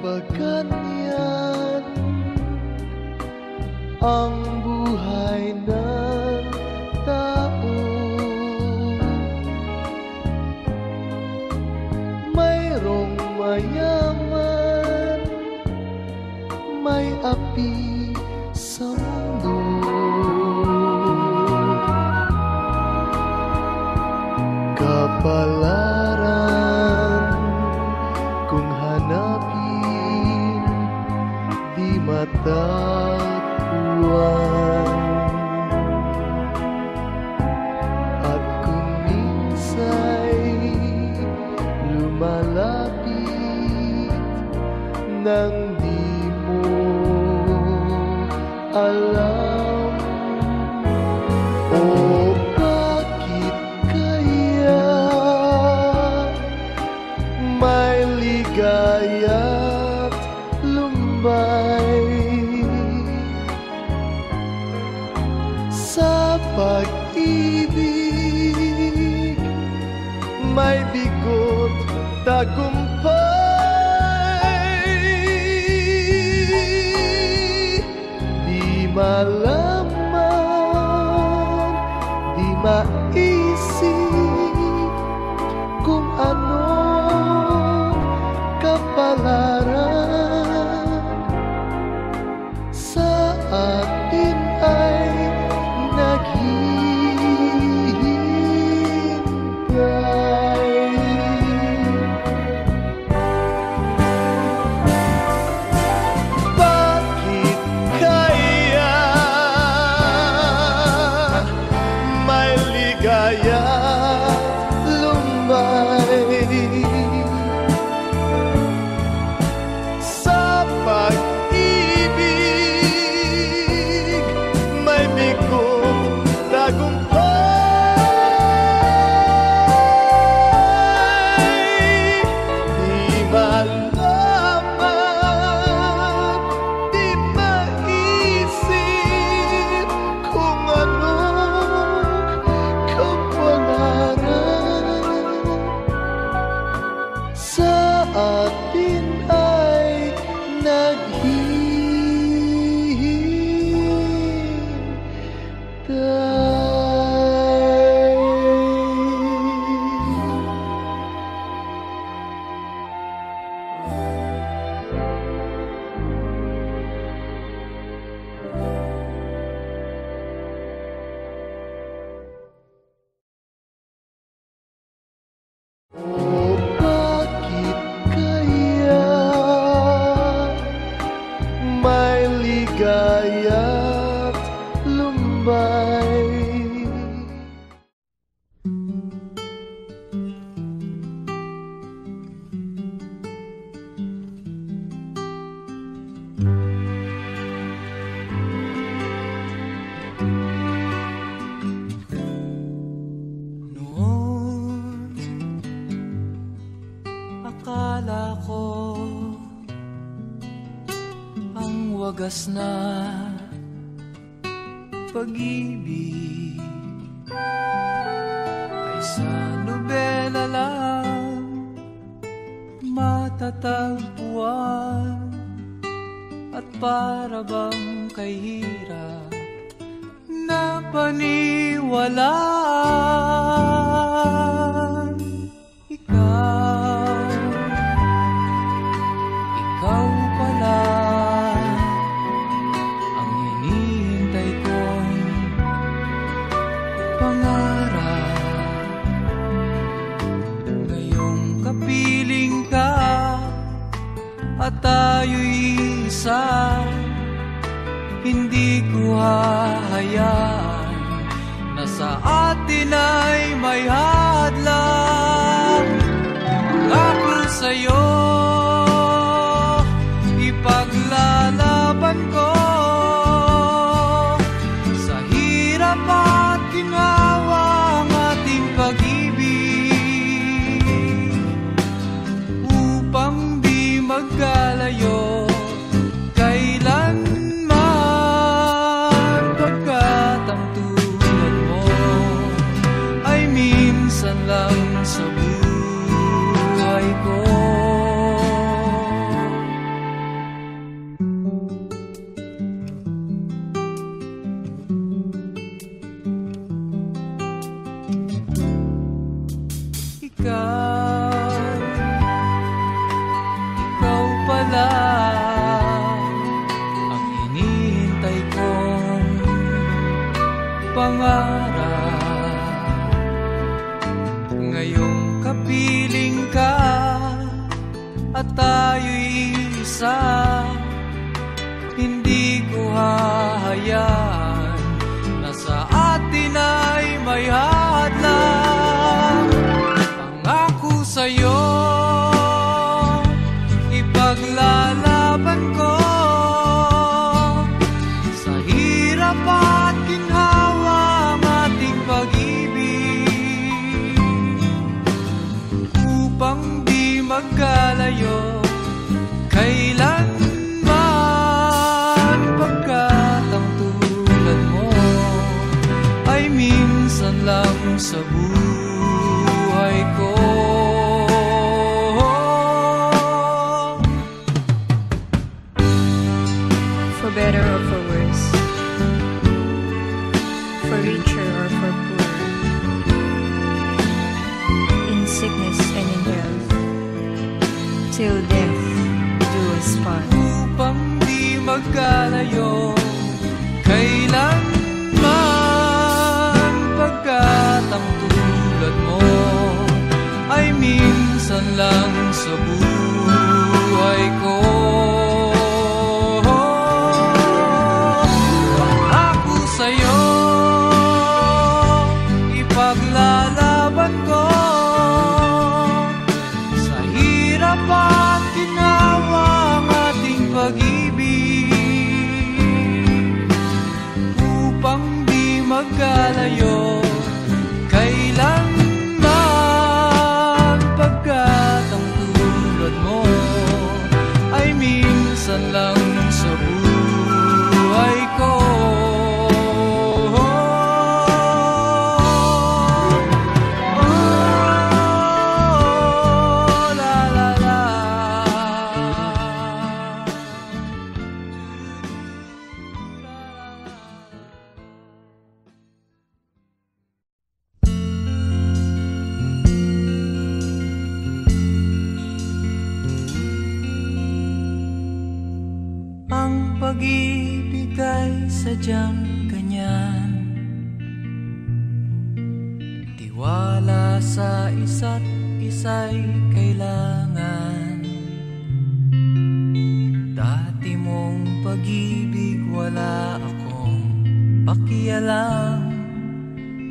ba ganyan ang buhay ng tao? Mayroong mayaman, may api sa mundo. Kapalaran kung hanapin, di matakbuhan. At kung minsa'y lumalapit nang di mo alam, o bakit kaya may ligaya't lumbay sa pag-ibig, may bigot tagumpay. Di malaman, di maisip kung ano kapalaran sa atin ay naghihintay. Bakit kaya may ligaya lumbay sa pag-ibig, may bigot tagumpay. Di malaman, di maisip kung anong kapalaran sa atin ay o bakit kaya may ligaya't lumbay? Noon, akala ko ang wagas na pag-ibig ay sa nobela lang matatagpuan, at para bang kahirap na paniwalaan. Ikaw pala ang hinihintay kong pangarap. Ngayong kapiling ka at tayo'y isa, hindi ko hahayaan na sa atin ay may hadlang. Pangako sa'yo, ipaglalaban ko sa hirap at ginawa ang ating pag-ibig, upang di magkalayo kailanman, pagkat ang tulad mo ay minsan lang sa buhay ko. ikaw pala ang hinihintay kong pangarap. Ngayong kapiling ka at tayo'y isa, hindi ko hahayaan na sa atin ay may hadlang. Pangako sa'yo, ipaglalaban ko sa hirap at ginhawa ang ating pag-ibig, upang di magkalayo kailanman, pagkat ang tulad mo ay minsan lang sa buhay ko. For better or for worse, for richer or for poor, in sickness and in health, till death do us part. Upang di magkalayo kailanman, pagkat ang tulad mo ay minsan lang sa buhay ko. Pangako sa'yo, ipaglalaban ko sa hirap at ginawa ang ating pag-ibig, upang di magkalayo kailanman, pagkat ang tulad mo ay minsan lang sa buhay ko. La la la. Ang pag-ibig ay sadyang ganyan, tiwala sa isa't isa'y kailangan. Dati mong pag-ibig wala akong pakialam,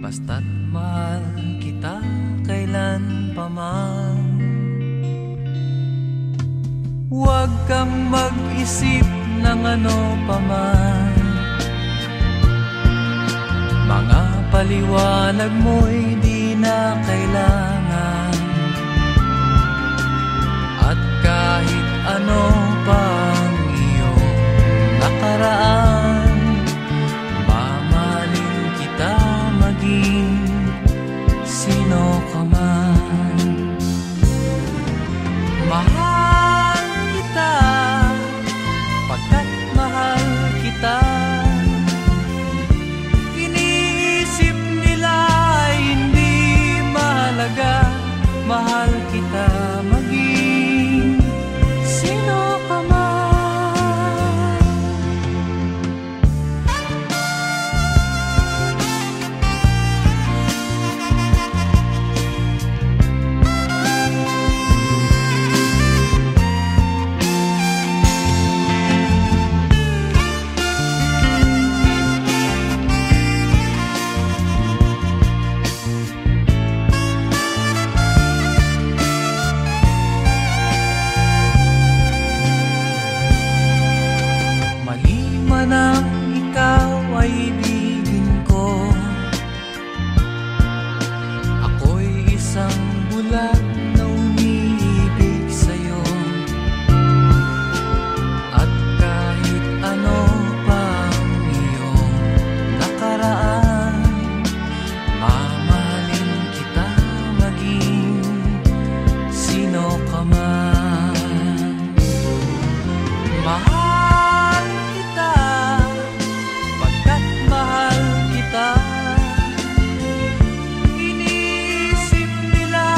basta't mahal kita kailan pa man. Huwag kang mag-isip ng ano paman, mga paliwanag mo'y di na kailangan. At kahit ano pang iyong nakaraan, mamahalin kita maging sino ka man. Mahal kita pagkat mahal kita. Iniisip nila hindi mahalaga, mahal kita maging sino ka man. Nang ikaw ay ibigin ko, ako'y isang bulag na umiibig sa'yo. At kahit ano pang iyong nakaraan, mamahalin kita maging sino ka man. Mahal kita pagkat mahal kita. Iniisip nila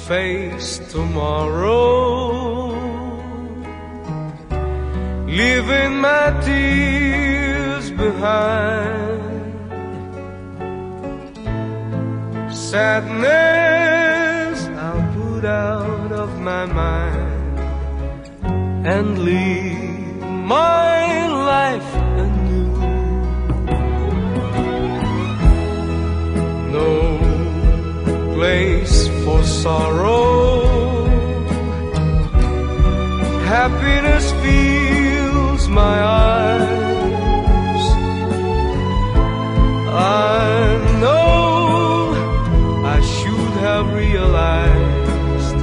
face tomorrow, leaving my tears behind. Sadness I'll put out of my mind and live my life anew. No place for sorrow, happiness fills my eyes. I know I should have realized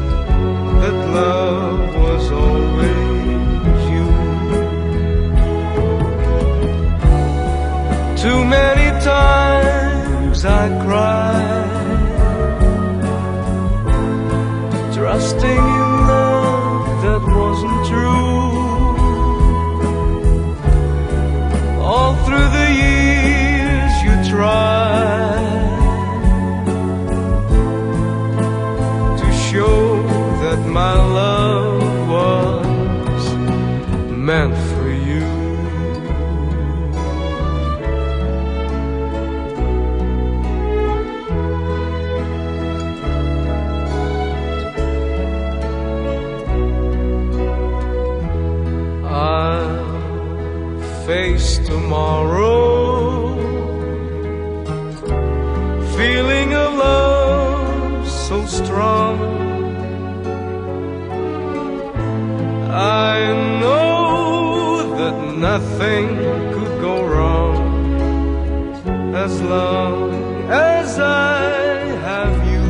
that love was always you. Too many times I cried, trusting in love that wasn't true. All through the years you tried to show that my love was meant for you. I'll face tomorrow, feeling a love so strong. I know that nothing could go wrong as long as I have you.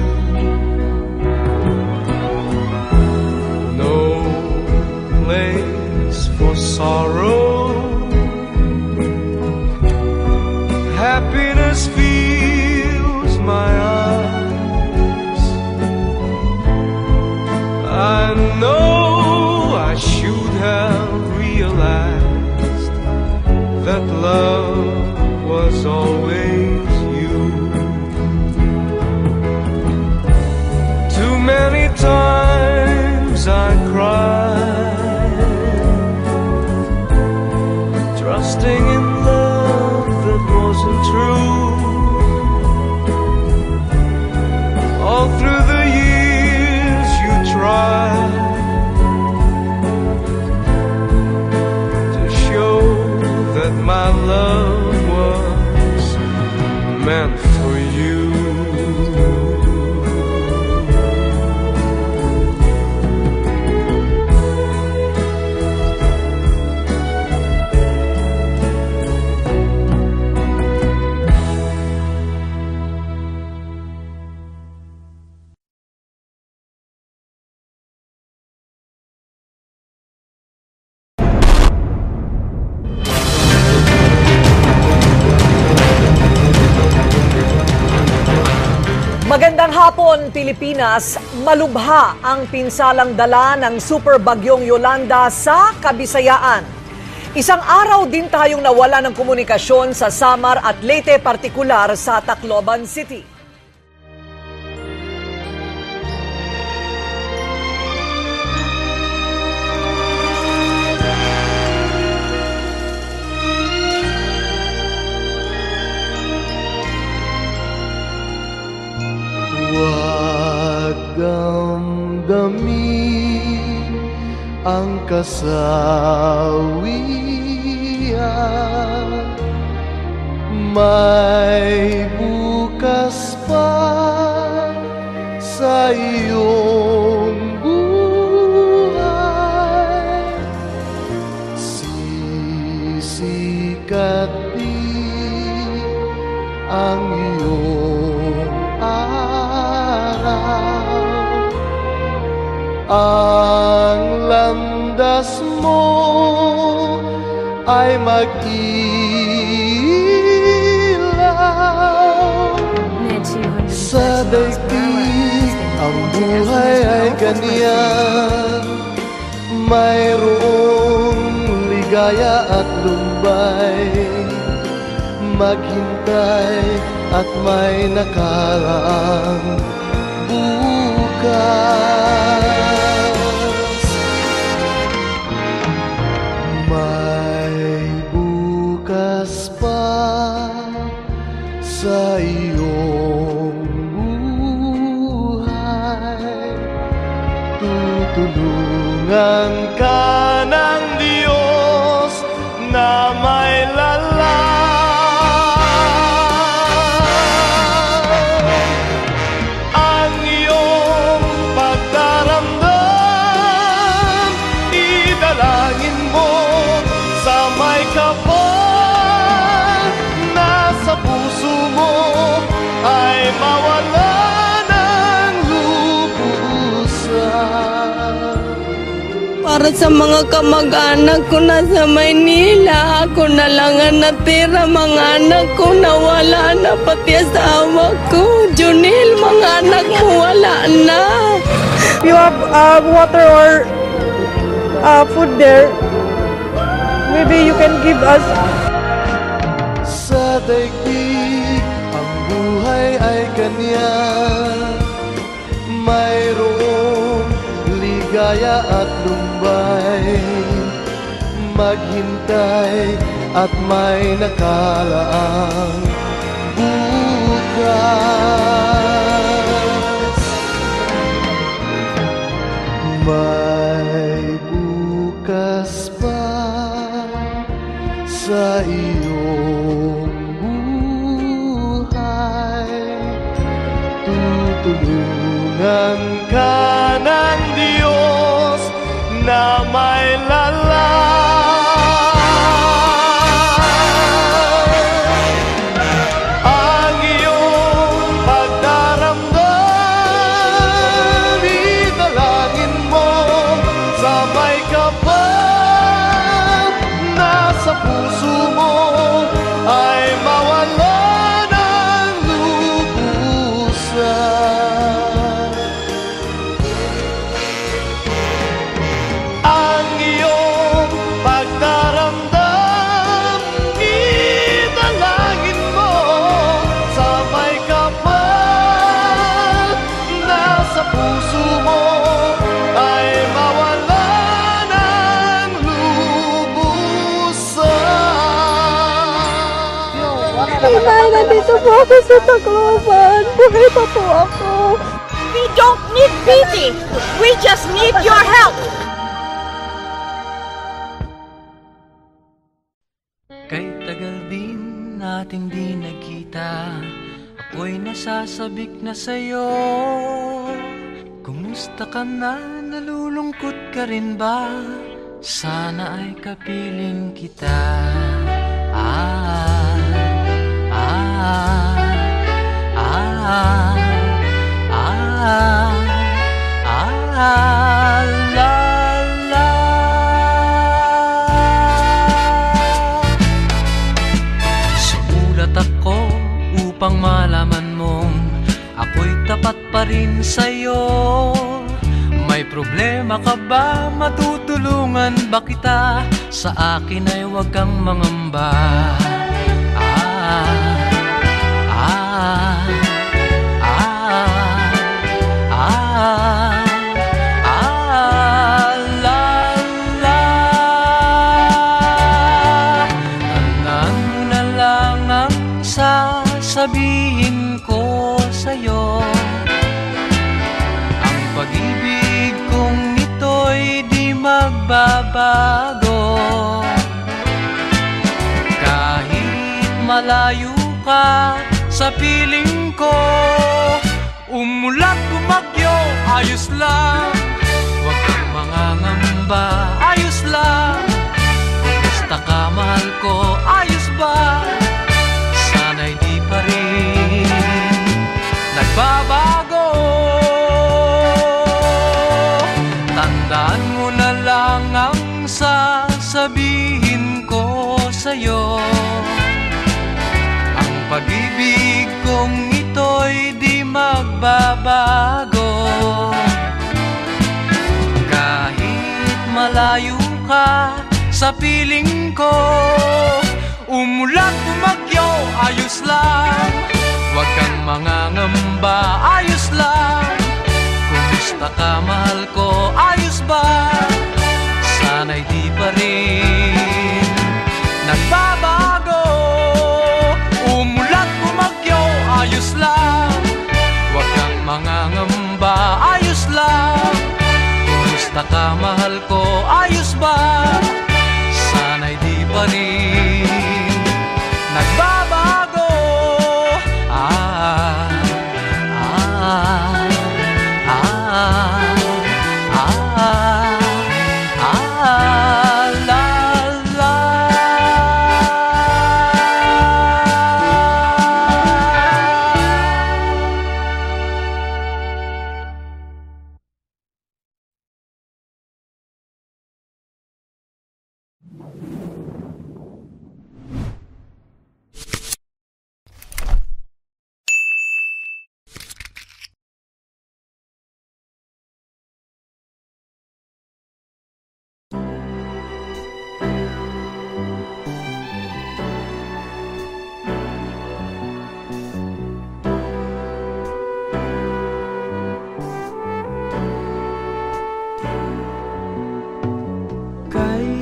No place for sorrow, happiness fills my eyes. I know I should have realized that love was always you. Too many times I cried, trusting in love that wasn't true. All through the years you tried to show that my love was meant for you. Magandang hapon, Pilipinas. Malubha ang pinsalang dala ng super bagyong Yolanda sa Kabisayaan. Isang araw din tayong nawala ng komunikasyon sa Samar at Leyte, partikular sa Tacloban City. Huwag damdamin ang kasawian, may bukas pa sa iyong buhay. Sisikat din ang iyong araw, ang landas mo ay mag-ilaw. Sa daigdig ang buhay ay ganyan, mayroong ligaya at lumbay. Maghintay at may nakaraang bukas. May bukas pa sa iyong buhay. Tutulungan ka ng Diyos na may ang iyong pagdaramdam. Idalangin mo sa may kapal na sa puso mo ay mawala ng lubusan. Para sa mga kamag-anak ko na sa Maynila, ako na lang ang natira. Mga anak ko nawala na, pati asawa ko. Junil, mga anak mo wala na. You have water or food there, maybe you can give us. Sa daigdig ang buhay ay ganyan, mayroong ligaya at lumbay. Maghintay at may nakalaang bukas. May bukas pa sa iyong buhay. Tutulungan ka ng Diyos na may ang iyong pagdaramdam. Idalangin mo sa may kapal na sa puso mo ay mawala ng lubusan. Ang iyong pagdaramdam, idalangin mo sa may kapal na sa puso mo ay mawala ng lubusan. Inay, nandito po ako sa Tacloban. Buhay pa po ako. We don't need pity. We just need your help. Kay tagal din nating di nagkita, ako'y nasasabik na sa'yo. Kumusta ka na? Nalulungkot ka rin ba? Sana ay kapiling kita. Sumulat ako upang malaman mong ako'y tapat pa rin sa'yo. May problema ka ba? Matutulungan ba kita? Sa akin ay huwag kang mangamba. Tandaan mo na lang ang sasabihin ko sa'yo. Ang pag-ibig kong ito'y di magbabago. Kahit malayo ka sa piling ko, umulat bumagyo, ayos lang. Huwag kang mangangamba, ayos lang. Kumusta ka, mahal ko, ayos ba? Sana'y di pa rin nagbabago. Tandaan mo na lang ang sasabihin ko sa'yo. Ang pag-ibig kong ito'y di magbabago. Kahit malayo ka sa piling ko, umulat bumagyo, ayos lang. Huwag kang mangangamba, ayos lang. Kumusta ka, mahal ko? Ayos ba? Sana'y di pa rin nagbabago. Umulat, bumagyo, ayos lang. Huwag kang mangangamba, ayos lang. Kumusta ka, mahal ko? Ayos ba? Sana'y di pa rin nagbabago.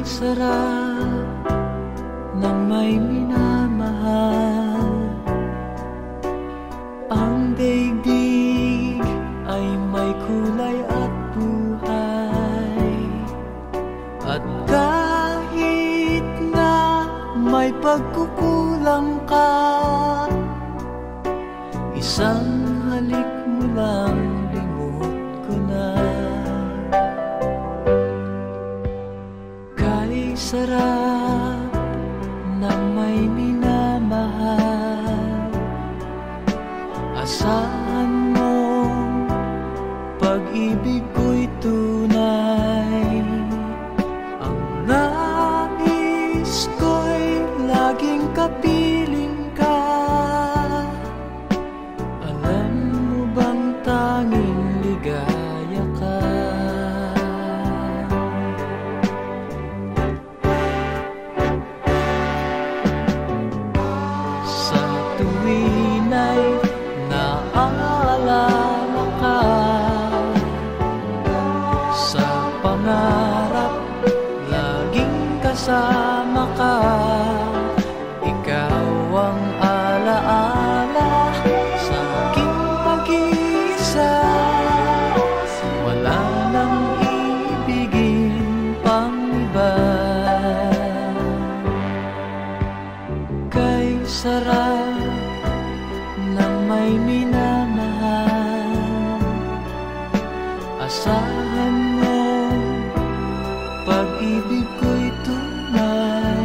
Sarap ng may minamahal. Ang daigdig ay may kulay at buhay. At kahit na may pagkukulang ka, isang halik mo lang limot ko na. Sarap ng may minamahal. Asahan mo, pag-ibig ko'y tunay. Ang nais ko'y laging kapiling ka. Alam mo bang tanging ligaya ka? Kasama ka, ikaw ang alaala sa aking pag-iisa. Wala nang ibigin pang iba. Kay sarap ng may minamahal. Asahan mo, pag-ibig ko'y tunay.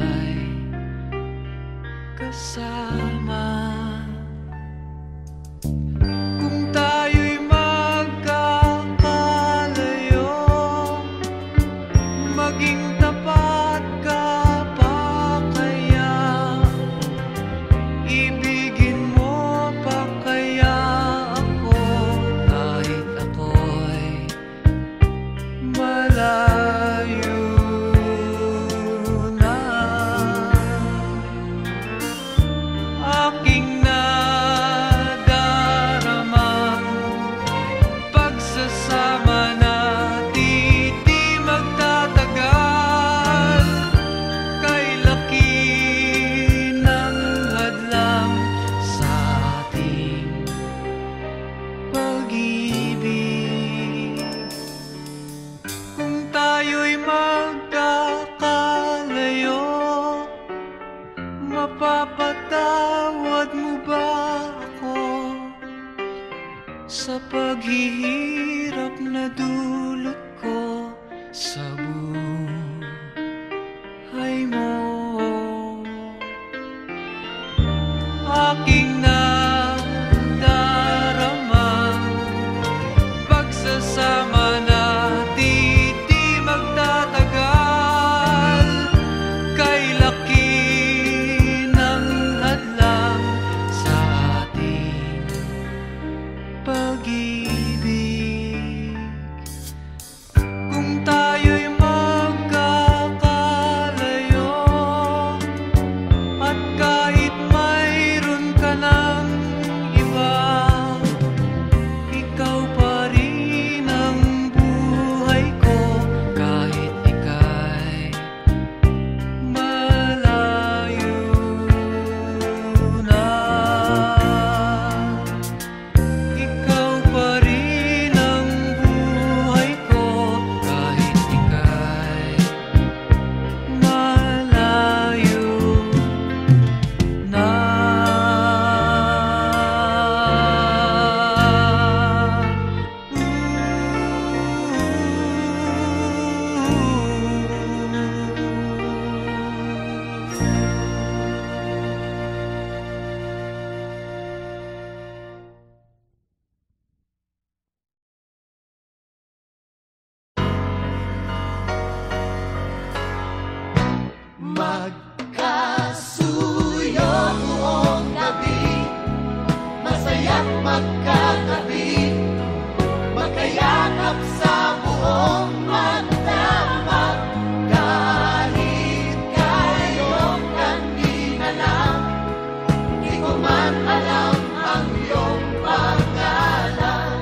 ika'y kasama. Kung tayo'y magkakalayo, maging tapat ka pa kaya? Ibigin mo pa kaya ako kahit ako'y malayo na? Aking nadaramang pagsasama natin di magtatagal. Kay laki ng hadlang sa ating pag-ibig. Kung tayo'y magkakalayo, mapapatawad mo ba ako sa paghihirap na dulot ko sa buhay mo? Aking nadaramang pagsasama natin di magtatagal. Kay laki ng hadlang sa ating pag-ibig. Kung tayo'y magkakalayo, at kahit mayroon ka ng iba, ikaw pa rin ang buhay ko kahit ika'y malayo na. Ikaw pa rin ang buhay ko kahit ika'y malayo na. Magkasuyo buong gabi, masaya't magkatabi, magkayakap sa buong magdamag. Kahit kayong kanina lang, di ko man alam ang iyong pangalan.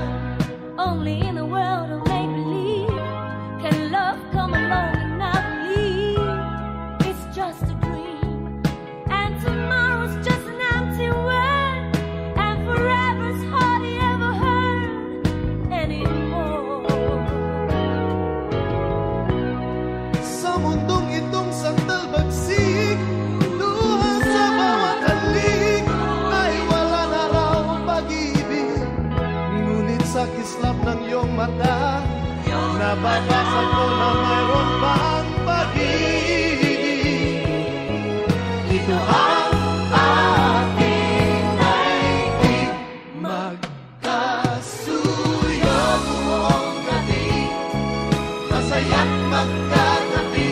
Only in a world of make-believe can love come along and not leave. It's just a dream, and tomorrow's just an empty word, and forever's hardly ever heard anymore. Sa mundong itong sandal bagsik, luha sa bawat halik, ay wala na raw pag-ibig. Ngunit sa kislap ng iyong mata, nababasa ko na mayroon pang pag-ibig. Ito ang ating daigdig, magkasuyo buong gabi, masaya't magkatabi,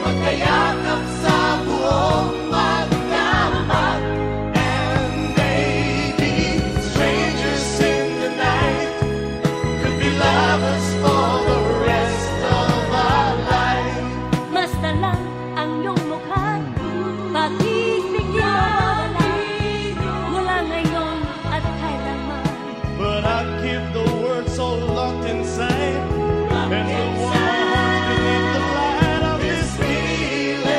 magkayakap sa buong magdamag. And maybe strangers in the night could be lovers for the rest of our life. Basta lang ang iyong mukha, pag-ibig di mawawala, mula ngayon at kailanman. But I keep the words so locked inside, and the warm hearts beneath the light of this feeling.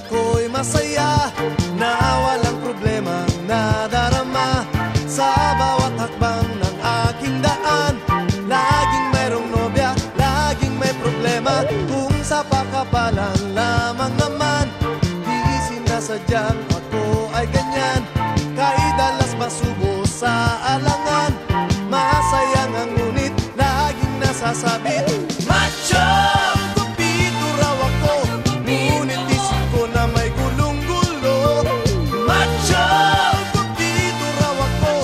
ako'y masaya na walang problemang nadarama sa bawat hakbang ng aking daan. Laging mayroong nobya, laging may problema, kung sa pakapalan lamang naman. Di sinasadyang ako ay ganyan, kahit dalas masubo sa alangan. Masayang ang ngunit laging nasasabit, macho! Kupito raw ako, ngunit isip ko na may gulong-gulo. Macho! Kupito raw ako,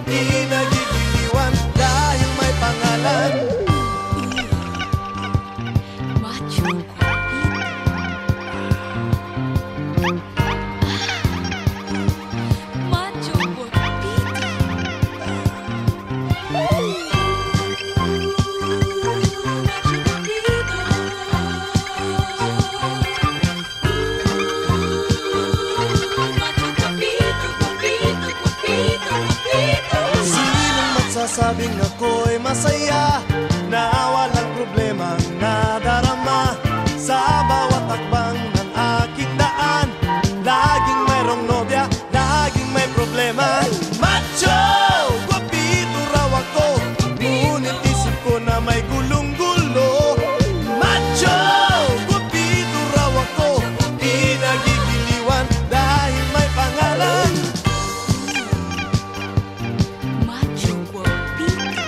di nagigiliwan dahil may pangalan. Macho Macho Sinong magsasabing ako'y masaya na walang problemang nadarama sa bawat hakbang ng aking daan. Laging mayroong nobya, laging may problema. Macho! Guwapito raw ako, ngunit isip ko na may gulong-gulo. Macho! Guwapito raw ako, di nagigiliwan dahil may pangalan. Macho guapito.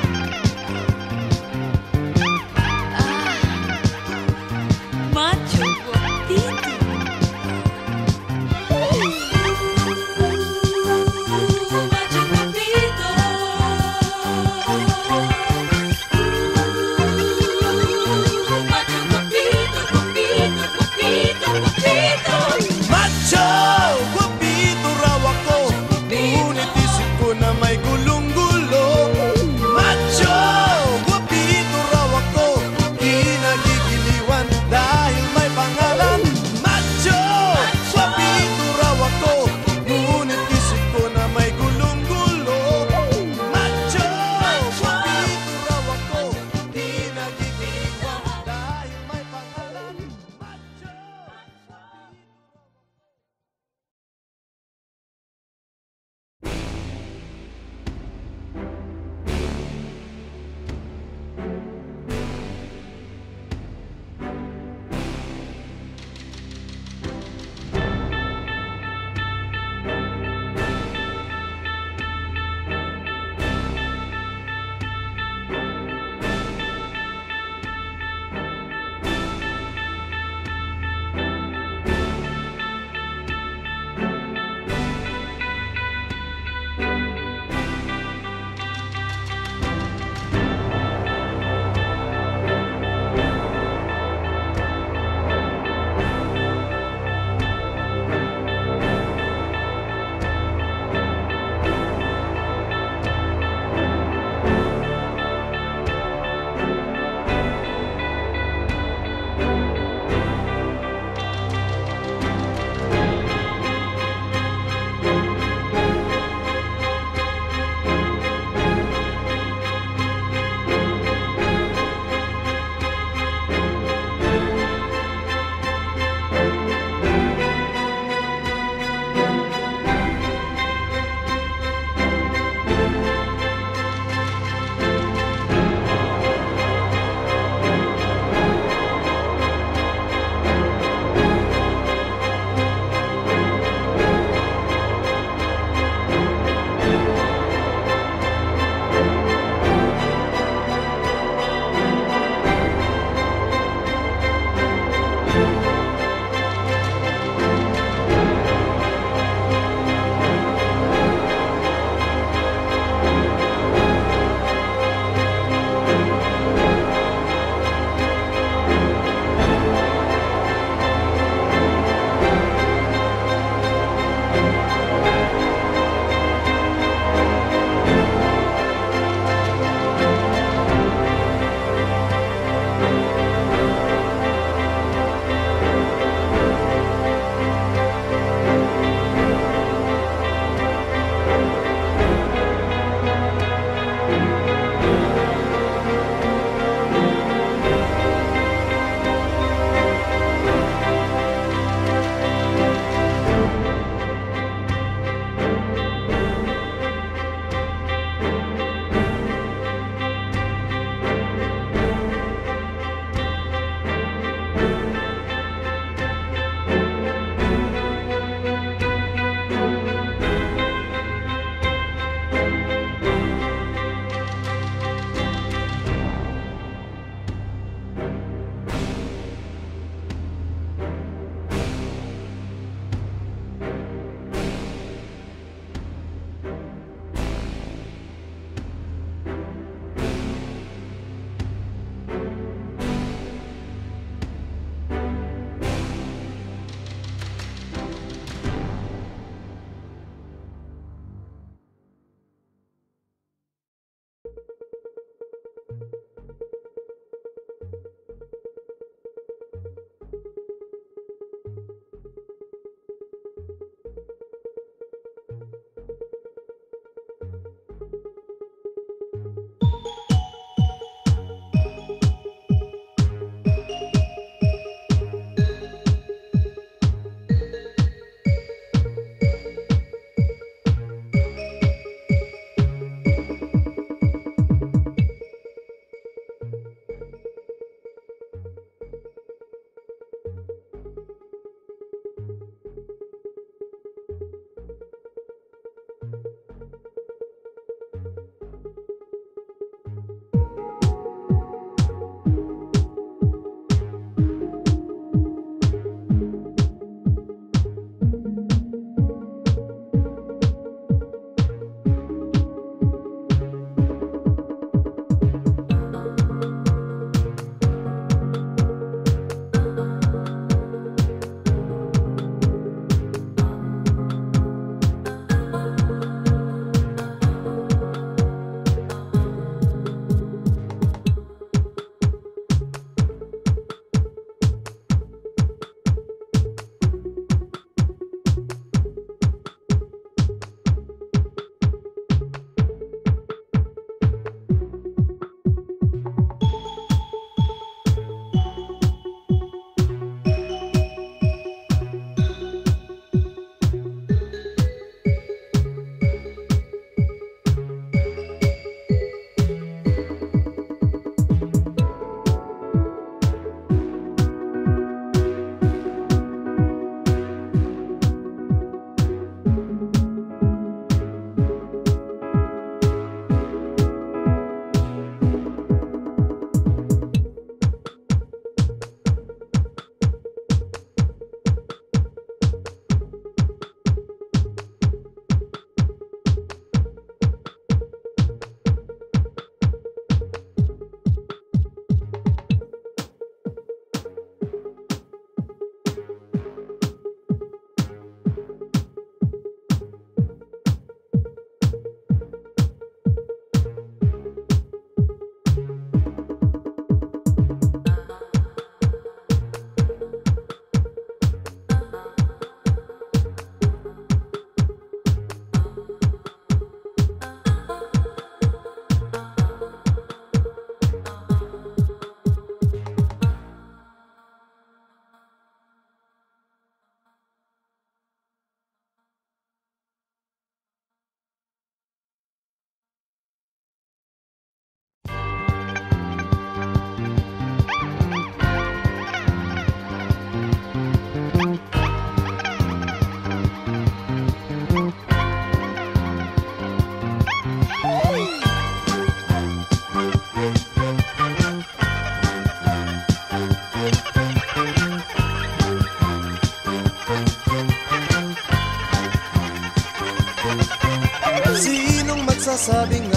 nagsasabing